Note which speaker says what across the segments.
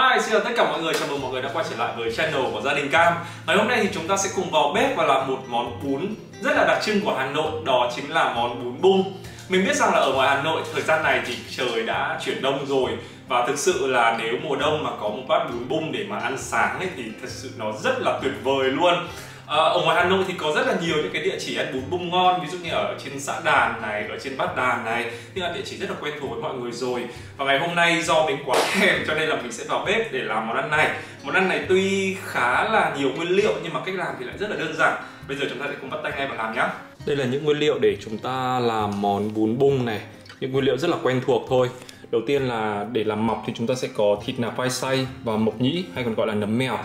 Speaker 1: Hi, xin chào tất cả mọi người, chào mừng mọi người đã quay trở lại với channel của Gia Đình Cam. Ngày hôm nay thì chúng ta sẽ cùng vào bếp và làm một món bún rất là đặc trưng của Hà Nội, đó chính là món bún bung. Mình biết rằng là ở ngoài Hà Nội thời gian này thì trời đã chuyển đông rồi, và thực sự là nếu mùa đông mà có một bát bún bung để mà ăn sáng ấy thì thật sự nó rất là tuyệt vời luôn. Ở ngoài Hà Nội thì có rất là nhiều những cái địa chỉ ăn bún bung ngon, ví dụ như ở trên xã Đàn này, ở trên Bát Đàn này, thì là địa chỉ rất là quen thuộc với mọi người rồi. Và ngày hôm nay do mình quá thèm cho nên là mình sẽ vào bếp để làm món ăn này. Món ăn này tuy khá là nhiều nguyên liệu nhưng mà cách làm thì lại rất là đơn giản. Bây giờ chúng ta sẽ cùng bắt tay ngay vào làm nhé. Đây là những nguyên liệu để chúng ta làm món bún bung này. Những nguyên liệu rất là quen thuộc thôi. Đầu tiên là để làm mọc thì chúng ta sẽ có thịt nạc vai xay và mộc nhĩ hay còn gọi là nấm mèo.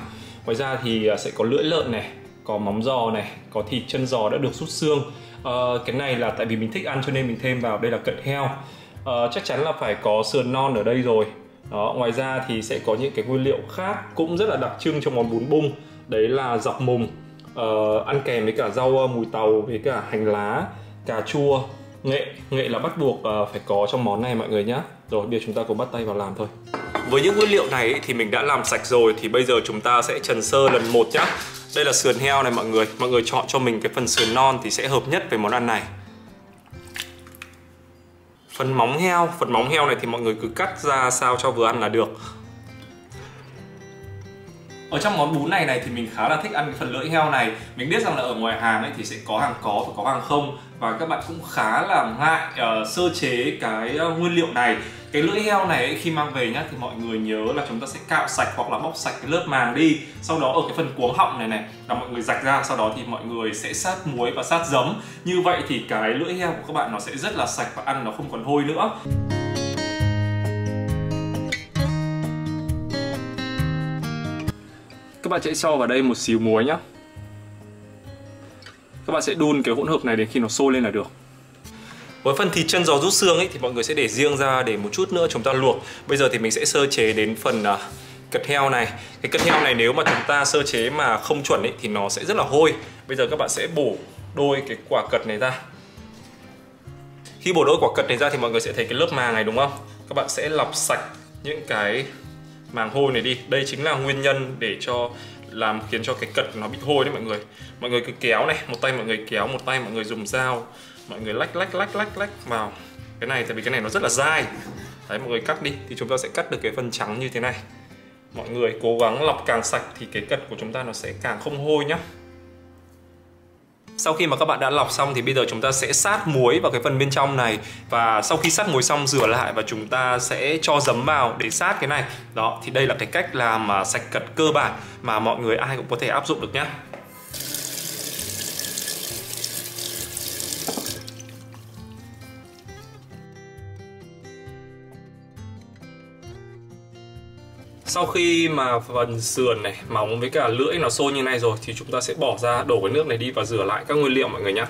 Speaker 1: Ngoài ra thì sẽ có lưỡi lợn này, có móng giò này, có thịt chân giò đã được rút xương. Cái này là tại vì mình thích ăn cho nên mình thêm vào. Đây là cật heo. Chắc chắn là phải có sườn non ở đây rồi. Đó, ngoài ra thì sẽ có những cái nguyên liệu khác cũng rất là đặc trưng trong món bún bung. Đấy là dọc mùng, ăn kèm với cả rau mùi tàu với cả hành lá, cà chua, nghệ. Nghệ là bắt buộc phải có trong món này mọi người nhé. Rồi bây giờ chúng ta cùng bắt tay vào làm thôi. Với những nguyên liệu này thì mình đã làm sạch rồi, thì bây giờ chúng ta sẽ trần sơ lần một nhé. Đây là sườn heo này mọi người. Mọi người chọn cho mình cái phần sườn non thì sẽ hợp nhất với món ăn này. Phần móng heo này thì mọi người cứ cắt ra sao cho vừa ăn là được. Ở trong món bún này thì mình khá là thích ăn cái phần lưỡi heo này. Mình biết rằng là ở ngoài hàng ấy thì sẽ có hàng có và có hàng không, và các bạn cũng khá là ngại sơ chế cái nguyên liệu này. Cái lưỡi heo này ấy, khi mang về nhá thì mọi người nhớ là chúng ta sẽ cạo sạch hoặc là bóc sạch cái lớp màng đi. Sau đó ở cái phần cuống họng này là mọi người rạch ra, sau đó thì mọi người sẽ sát muối và sát giấm. Như vậy thì cái lưỡi heo của các bạn nó sẽ rất là sạch và ăn nó không còn hôi nữa. Các bạn sẽ cho vào đây một xíu muối nhé. Các bạn sẽ đun cái hỗn hợp này đến khi nó sôi lên là được. Với phần thịt chân giò rút xương ấy thì mọi người sẽ để riêng ra để một chút nữa chúng ta luộc. Bây giờ thì mình sẽ sơ chế đến phần cật heo này. Cái cật heo này nếu mà chúng ta sơ chế mà không chuẩn ấy thì nó sẽ rất là hôi. Bây giờ các bạn sẽ bổ đôi cái quả cật này ra. Khi bổ đôi quả cật này ra thì mọi người sẽ thấy cái lớp màng này đúng không? Các bạn sẽ lọc sạch những cái màng hôi này đi. Đây chính là nguyên nhân để khiến cho cái cật nó bị hôi đấy mọi người. Mọi người cứ kéo này, một tay mọi người kéo, một tay mọi người dùng dao, mọi người lách vào cái này, tại vì cái này nó rất là dai. Đấy, mọi người cắt đi thì chúng ta sẽ cắt được cái phần trắng như thế này. Mọi người cố gắng lọc càng sạch thì cái cật của chúng ta nó sẽ càng không hôi nhá. Sau khi mà các bạn đã lọc xong thì bây giờ chúng ta sẽ sát muối vào cái phần bên trong này. Và sau khi sát muối xong rửa lại và chúng ta sẽ cho giấm vào để sát cái này. Đó, thì đây là cái cách làm sạch cật cơ bản mà mọi người ai cũng có thể áp dụng được nhé. Sau khi mà phần sườn này, móng với cả lưỡi nó sôi như này rồi thì chúng ta sẽ bỏ ra, đổ cái nước này đi và rửa lại các nguyên liệu mọi người nhé.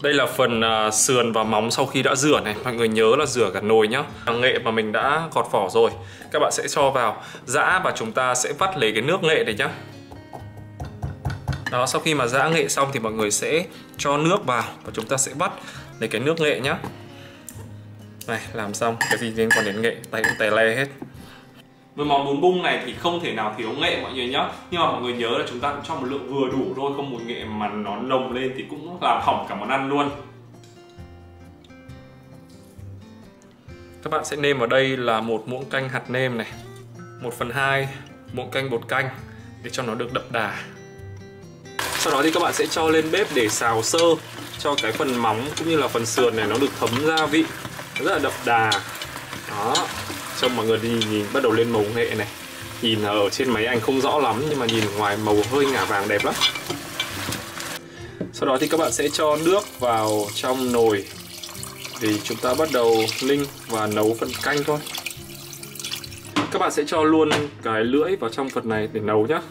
Speaker 1: Đây là phần sườn và móng sau khi đã rửa này. Mọi người nhớ là rửa cả nồi nhá. Nghệ mà mình đã gọt vỏ rồi, các bạn sẽ cho vào giã và chúng ta sẽ vắt lấy cái nước nghệ này nhá. Đó, sau khi mà giã nghệ xong thì mọi người sẽ cho nước vào và chúng ta sẽ vắt lấy cái nước nghệ nhá. Này, làm xong, cái gì liên quan đến nghệ, tay cũng tè le hết. Với món bún bung này thì không thể nào thiếu nghệ mọi người nhá. Nhưng mà mọi người nhớ là chúng ta cũng cho một lượng vừa đủ thôi, không một nghệ mà nó nồng lên thì cũng làm hỏng cả món ăn luôn. Các bạn sẽ nêm vào đây là một muỗng canh hạt nêm này, 1/2 muỗng canh bột canh để cho nó được đậm đà. Sau đó thì các bạn sẽ cho lên bếp để xào sơ cho cái phần móng cũng như là phần sườn này nó được thấm gia vị, nó rất là đậm đà. Đó, cho mọi người đi nhìn bắt đầu lên màu nghệ này. Nhìn ở trên máy ảnh không rõ lắm nhưng mà nhìn ngoài màu hơi ngả vàng đẹp lắm. Sau đó thì các bạn sẽ cho nước vào trong nồi để chúng ta bắt đầu ninh và nấu phần canh thôi. Các bạn sẽ cho luôn cái lưỡi vào trong phần này để nấu nhá.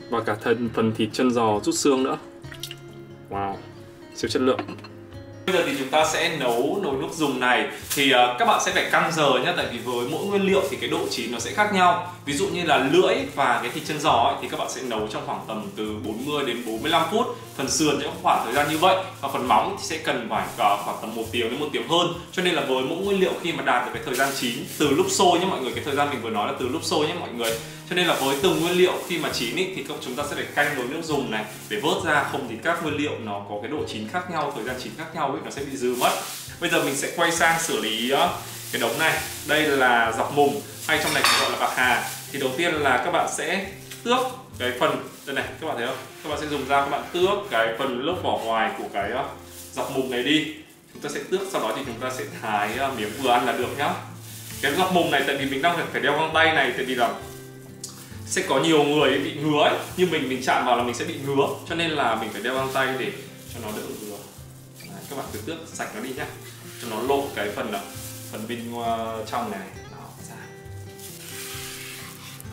Speaker 1: Và cả phần thịt chân giò rút xương nữa. Wow, siêu chất lượng. Bây giờ thì chúng ta sẽ nấu nồi nước dùng này. Thì các bạn sẽ phải căn giờ nhé. Tại vì với mỗi nguyên liệu thì cái độ chín nó sẽ khác nhau. Ví dụ như là lưỡi và cái thịt chân giò ấy, thì các bạn sẽ nấu trong khoảng tầm từ 40 đến 45 phút. Phần sườn sẽ có khoảng thời gian như vậy. Và phần móng thì sẽ cần phải khoảng tầm 1 tiếng đến 1 tiếng hơn. Cho nên là với mỗi nguyên liệu khi mà đạt được cái thời gian chín từ lúc sôi nhé mọi người. Cái thời gian mình vừa nói là từ lúc sôi nhé mọi người. Cho nên là với từng nguyên liệu khi mà chín ý, thì chúng ta sẽ phải canh nồi nước dùng này để vớt ra, không thì các nguyên liệu nó có cái độ chín khác nhau, thời gian chín khác nhau ấy, nó sẽ bị dư mất. Bây giờ mình sẽ quay sang xử lý cái đống này. Đây là dọc mùng hay trong này cũng gọi là bạc hà. Thì đầu tiên là các bạn sẽ tước cái phần đây này, các bạn thấy không? Các bạn sẽ dùng dao các bạn tước cái phần lớp vỏ ngoài của cái dọc mùng này đi. Chúng ta sẽ tước, sau đó thì chúng ta sẽ thái miếng vừa ăn là được nhá. Cái dọc mùng này tại vì mình đang phải đeo găng tay này, tại vì là sẽ có nhiều người bị ngứa ấy. Như mình chạm vào là mình sẽ bị ngứa, cho nên là mình phải đeo găng tay để cho nó đỡ ngứa. Đấy, các bạn cứ tước sạch nó đi nhá, cho nó lộ cái phần bên trong này đó, ra.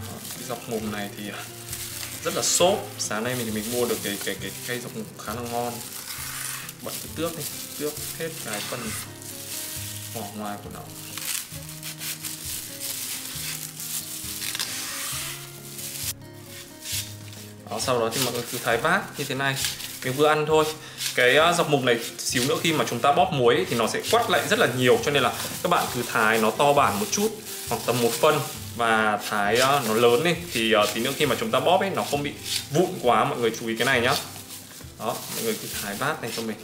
Speaker 1: Đó, cái dọc mùng này thì rất là xốp. Sáng nay mình mua được cái cây dọc mùng khá là ngon. Bạn cứ tước đi, tước hết cái phần vỏ ngoài của nó. Đó, sau đó thì mọi người cứ thái bát như thế này, mình vừa ăn thôi. Cái dọc mùng này xíu nữa khi mà chúng ta bóp muối thì nó sẽ quắt lại rất là nhiều, cho nên là các bạn cứ thái nó to bản một chút, khoảng tầm 1 phân, và thái nó lớn đi thì tí nữa khi mà chúng ta bóp ấy nó không bị vụn quá. Mọi người chú ý cái này nhá. Đó, mọi người cứ thái bát này cho mình.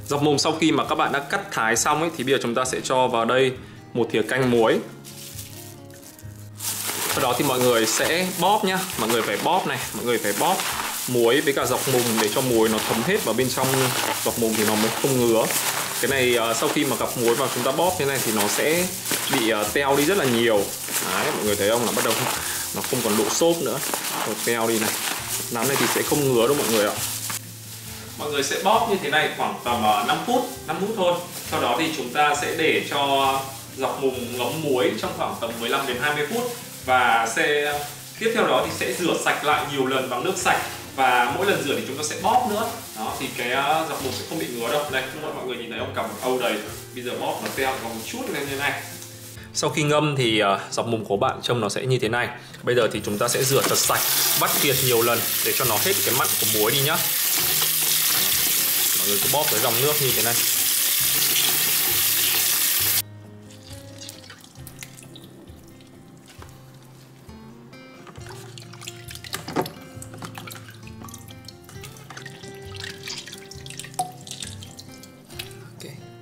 Speaker 1: Dọc mùng sau khi mà các bạn đã cắt thái xong ấy thì bây giờ chúng ta sẽ cho vào đây 1 thìa canh muối. Sau đó thì mọi người sẽ bóp nhá, mọi người phải bóp này, mọi người phải bóp muối với cả dọc mùng để cho muối nó thấm hết vào bên trong dọc mùng thì nó mới không ngứa. Cái này sau khi mà gặp muối vào chúng ta bóp thế này thì nó sẽ bị teo đi rất là nhiều. Đấy, mọi người thấy không, là bắt đầu nó không còn độ xốp nữa, rồi teo đi này. Nắm này thì sẽ không ngứa đâu mọi người ạ. Mọi người sẽ bóp như thế này khoảng tầm 5 phút thôi. Sau đó thì chúng ta sẽ để cho dọc mùng ngấm muối trong khoảng tầm 15 đến 20 phút. Và tiếp theo đó thì sẽ rửa sạch lại nhiều lần bằng nước sạch. Và mỗi lần rửa thì chúng ta sẽ bóp nữa. Đó, thì cái dọc mùng sẽ không bị ngứa đâu. Đây, mọi người nhìn thấy không, cầm một âu đầy. Bây giờ bóp nó teo còn một chút lên như thế này. Sau khi ngâm thì dọc mùng của bạn trông nó sẽ như thế này. Bây giờ thì chúng ta sẽ rửa thật sạch, vắt kiệt nhiều lần để cho nó hết cái mặn của muối đi nhá. Mọi người cứ bóp với dòng nước như thế này.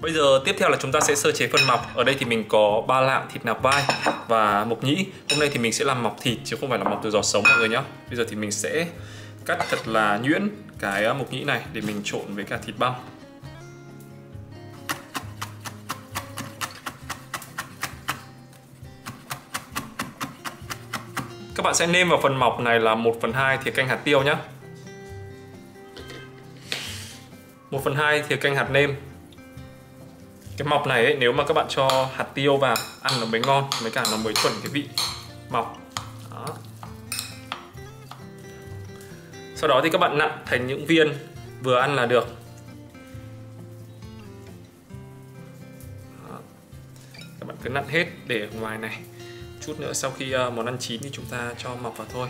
Speaker 1: Bây giờ tiếp theo là chúng ta sẽ sơ chế phần mọc. Ở đây thì mình có 3 lạng thịt nạc vai và mộc nhĩ. Hôm nay thì mình sẽ làm mọc thịt chứ không phải là mọc từ giò sống mọi người nhé. Bây giờ thì mình sẽ cắt thật là nhuyễn cái mộc nhĩ này để mình trộn với cả thịt băm. Các bạn sẽ nêm vào phần mọc này là 1/2 thìa canh hạt tiêu nhé. 1/2 thìa canh hạt nêm. Cái mọc này ấy, nếu mà các bạn cho hạt tiêu vào ăn nó mới ngon, với cả nó mới chuẩn cái vị mọc. Đó. Sau đó thì các bạn nặn thành những viên vừa ăn là được. Đó. Các bạn cứ nặn hết để ở ngoài này. Chút nữa sau khi món ăn chín thì chúng ta cho mọc vào thôi.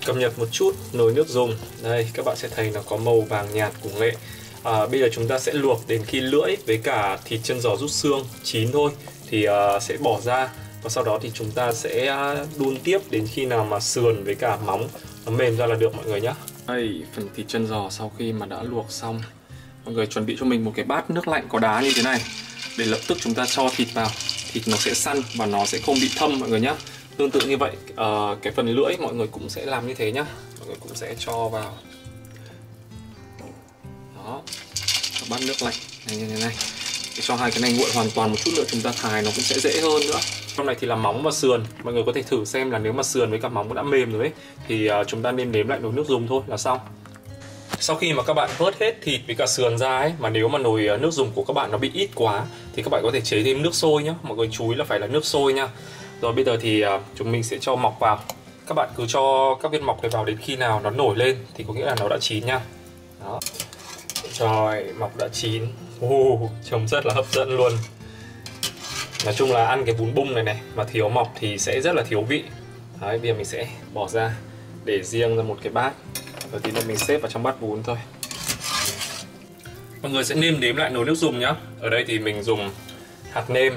Speaker 1: Cập nhật một chút nồi nước dùng. Đây, các bạn sẽ thấy nó có màu vàng nhạt của nghệ. Bây giờ chúng ta sẽ luộc đến khi lưỡi với cả thịt chân giò rút xương chín thôi thì sẽ bỏ ra, và sau đó thì chúng ta sẽ đun tiếp đến khi nào mà sườn với cả móng nó mềm ra là được mọi người nhé. Đây, phần thịt chân giò sau khi mà đã luộc xong, mọi người chuẩn bị cho mình một cái bát nước lạnh có đá như thế này để lập tức chúng ta cho thịt vào. Thịt nó sẽ săn và nó sẽ không bị thâm mọi người nhé. Tương tự như vậy, cái phần lưỡi mọi người cũng sẽ làm như thế nhé. Mọi người cũng sẽ cho vào. Đó, bát nước lạnh này như thế này. Để cho hai cái này nguội hoàn toàn một chút nữa chúng ta thái nó cũng sẽ dễ hơn nữa. Trong này thì là móng và sườn. Mọi người có thể thử xem là nếu mà sườn với cả móng cũng đã mềm rồi ấy thì chúng ta nên nếm lại nồi nước dùng thôi là xong. Sau khi mà các bạn vớt hết thịt với cả sườn ra ấy, mà nếu mà nồi nước dùng của các bạn nó bị ít quá thì các bạn có thể chế thêm nước sôi nhá. Mọi người chú ý là phải là nước sôi nha. Rồi bây giờ thì chúng mình sẽ cho mọc vào. Các bạn cứ cho các viên mọc này vào đến khi nào nó nổi lên thì có nghĩa là nó đã chín nha. Đó. Rồi, mọc đã chín. Trông rất là hấp dẫn luôn. Nói chung là ăn cái bún bung này này mà thiếu mọc thì sẽ rất là thiếu vị. Đấy, bây giờ mình sẽ bỏ ra để riêng ra một cái bát. Rồi tí nữa mình xếp vào trong bát bún thôi. Mọi người sẽ nêm nếm lại nồi nước dùng nhá. Ở đây thì mình dùng hạt nêm,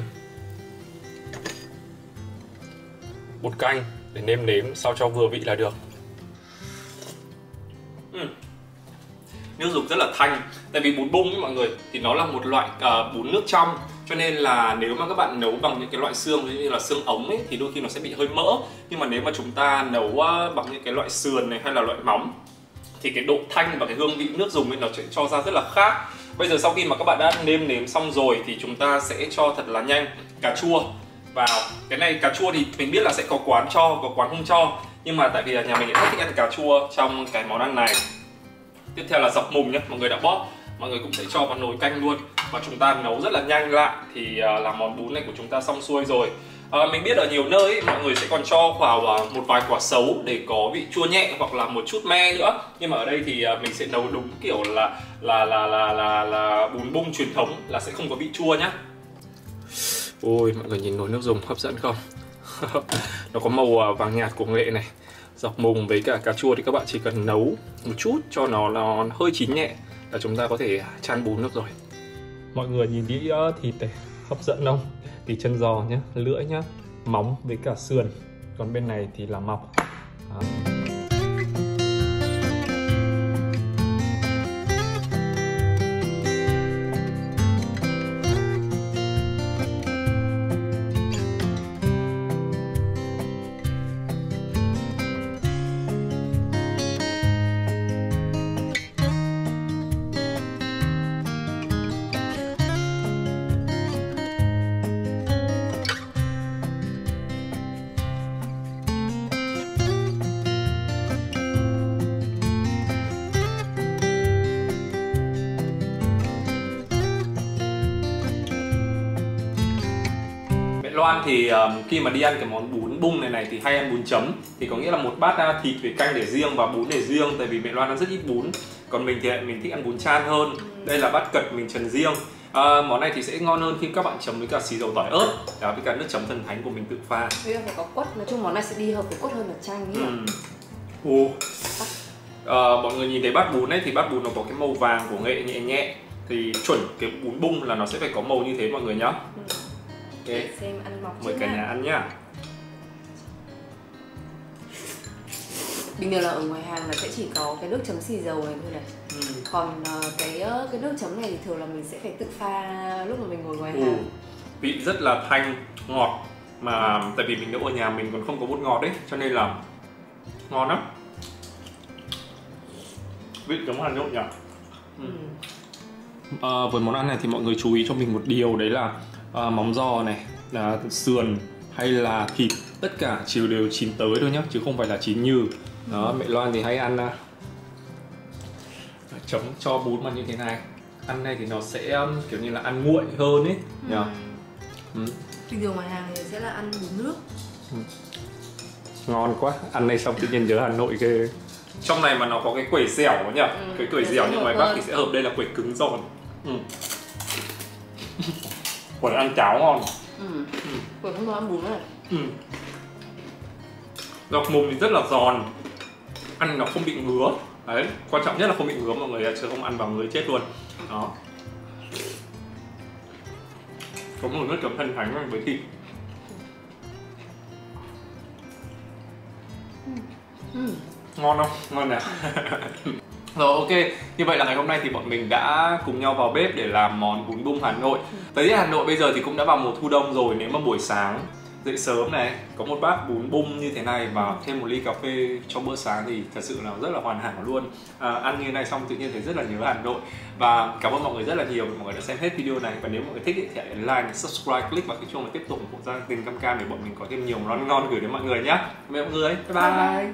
Speaker 1: bột canh để nêm nếm sao cho vừa vị là được. Nước dùng rất là thanh. Tại vì bún bung ấy mọi người thì nó là một loại bún nước trong, cho nên là nếu mà các bạn nấu bằng những cái loại xương như là xương ống ấy thì đôi khi nó sẽ bị hơi mỡ. Nhưng mà nếu mà chúng ta nấu bằng những cái loại sườn này hay là loại móng thì cái độ thanh và cái hương vị nước dùng ấy nó sẽ cho ra rất là khác. Bây giờ sau khi mà các bạn đã nêm nếm xong rồi thì chúng ta sẽ cho thật là nhanh cà chua vào. Cái này cà chua thì mình biết là sẽ có quán cho, có quán không cho, nhưng mà tại vì là nhà mình rất thích ăn cà chua trong cái món ăn này. Tiếp theo là dọc mùng nhé, mọi người đã bóp, mọi người cũng sẽ cho vào nồi canh luôn và chúng ta nấu rất là nhanh lại thì là món bún này của chúng ta xong xuôi rồi. Mình biết ở nhiều nơi ấy, mọi người sẽ còn cho vào một vài quả sấu để có vị chua nhẹ hoặc là một chút me nữa, nhưng mà ở đây thì mình sẽ nấu đúng kiểu là bún bung truyền thống, là sẽ không có vị chua nhá. Ôi, mọi người nhìn nồi nước dùng hấp dẫn không? Nó có màu vàng nhạt của nghệ này. Dọc mùng với cả cà chua thì các bạn chỉ cần nấu một chút cho nó hơi chín nhẹ là chúng ta có thể chan bún được rồi. Mọi người nhìn đĩa thịt này hấp dẫn không? Thì chân giò nhá, lưỡi nhá, móng với cả sườn. Còn bên này thì là mọc. Đó. Loan thì khi mà đi ăn cái món bún bung này thì hay ăn bún chấm, thì có nghĩa là một bát thịt với canh để riêng và bún để riêng, tại vì mẹ Loan ăn rất ít bún. Còn mình thì mình thích ăn bún chan hơn. Đây là bát cật mình trần riêng. Món này thì sẽ ngon hơn khi các bạn chấm với cả xì dầu tỏi ớt, với cả nước chấm thần thánh của mình tự pha.
Speaker 2: Bây giờ phải có quất, nói chung món này sẽ đi hợp với quất hơn là chanh nhỉ.
Speaker 1: Mọi người nhìn thấy bát bún ấy thì bát bún nó có cái màu vàng của nghệ nhẹ nhẹ, thì chuẩn cái bún bung là nó sẽ phải có màu như thế mọi người nhá.
Speaker 2: Để xem ăn mọc.
Speaker 1: Mời cả nhà ăn nhá.
Speaker 2: Bình thường là ở ngoài hàng là sẽ chỉ có cái nước chấm xì dầu này thôi này. Còn cái nước chấm này thì thường là mình sẽ phải tự pha lúc mà mình ngồi ngoài hàng.
Speaker 1: Vị rất là thanh, ngọt. Mà tại vì mình nấu ở nhà mình còn không có bột ngọt đấy, cho nên là ngon lắm. Vị giống Hà Nội nhỉ? Với món ăn này thì mọi người chú ý cho mình một điều, đấy là móng giò này, là sườn hay là thịt, tất cả chiều đều chín tới thôi nhá, chứ không phải là chín như. Đó, mẹ Loan thì hay ăn chấm cho bún mà như thế này. Ăn này thì nó sẽ kiểu như là ăn nguội hơn ấy nhỉ.
Speaker 2: Bình thường ngoài hàng thì sẽ là ăn bún nước.
Speaker 1: Ngon quá, ăn này xong tự nhiên nhớ Hà Nội ghê. Trong này mà nó có cái quẩy dẻo nhỉ, cái quẩy dẻo nhưng ngoài Bắc thì sẽ hợp, đây là quẩy cứng giòn. Quẩy ăn cháo ngon.
Speaker 2: Quẩy không có ăn bún này.
Speaker 1: Dọc mùng thì rất là giòn, ăn nó không bị ngứa. Đấy, quan trọng nhất là không bị ngứa mọi người, chứ không ăn vào ngứa chết luôn. Đó. Có một nước chấm thần thánh với thịt. Ngon không? Ngon nè. Rồi, ok, như vậy là ngày hôm nay thì bọn mình đã cùng nhau vào bếp để làm món bún bung Hà Nội. Thời tiết Hà Nội bây giờ thì cũng đã vào mùa thu đông rồi. Nếu mà buổi sáng dậy sớm này, có một bát bún bung như thế này và thêm một ly cà phê cho bữa sáng thì thật sự là rất là hoàn hảo luôn. Ăn như thế này xong tự nhiên thấy rất là nhớ Hà Nội. Và cảm ơn mọi người rất là nhiều vì mọi người đã xem hết video này. Và nếu mọi người thích thì hãy like, subscribe, click vào cái chuông để tiếp tục ủng hộ gia đình Cam Cam để bọn mình có thêm nhiều món ngon gửi đến mọi người nhé. Cảm ơn mọi người, bye bye.